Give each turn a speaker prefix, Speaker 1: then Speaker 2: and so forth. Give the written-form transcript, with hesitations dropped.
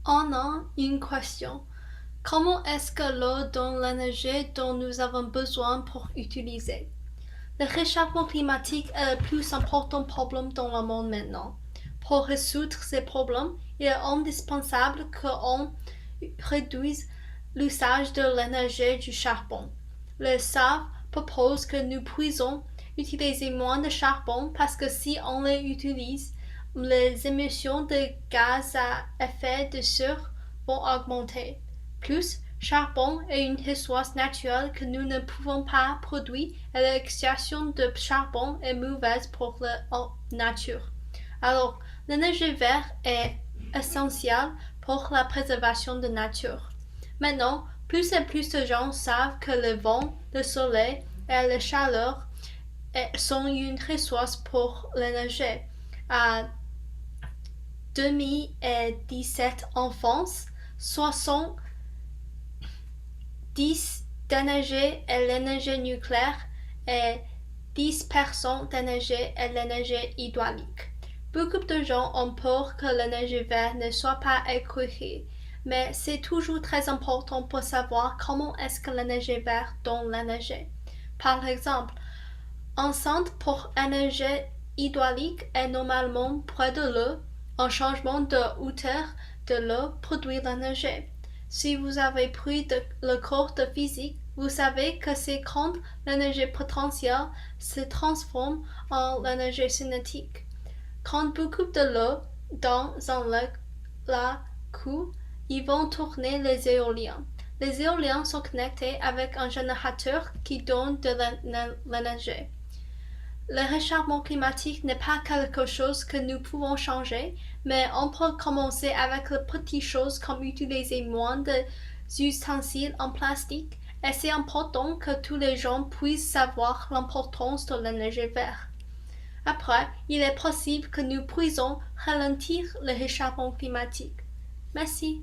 Speaker 1: On a une question. Comment est-ce que l'eau donne l'énergie dont nous avons besoin pour utiliser? Le réchauffement climatique est le plus important problème dans le monde maintenant. Pour résoudre ces problèmes, il est indispensable qu'on réduise l'usage de l'énergie du charbon. Le SAV propose que nous puissions utiliser moins de charbon parce que si on l'utilise, les émissions de gaz à effet de serre vont augmenter. Plus, charbon est une ressource naturelle que nous ne pouvons pas produire et l'extraction de charbon est mauvaise pour la nature. Alors, l'énergie verte est essentielle pour la préservation de la nature. Maintenant, plus et plus de gens savent que le vent, le soleil et la chaleur sont une ressource pour l'énergie. À 2017 en France, 70 d'énergie et l'énergie nucléaire et 10% d'énergie et l'énergie hydraulique. Beaucoup de gens ont peur que l'énergie verte ne soit pas éclairée, mais c'est toujours très important pour savoir comment est-ce que l'énergie verte donne l'énergie. Par exemple, un centre pour énergie hydraulique est normalement près de l'eau. Un changement de hauteur de l'eau produit l'énergie. Si vous avez pris le cours de physique, vous savez que c'est quand l'énergie potentielle se transforme en énergie cinétique. Quand beaucoup de l'eau dans un lac coule, ils vont tourner les éoliens. Les éoliens sont connectés avec un générateur qui donne de l'énergie. Le réchauffement climatique n'est pas quelque chose que nous pouvons changer, mais on peut commencer avec les petites choses comme utiliser moins d'ustensiles en plastique, et c'est important que tous les gens puissent savoir l'importance de l'énergie verte. Après, il est possible que nous puissions ralentir le réchauffement climatique. Merci.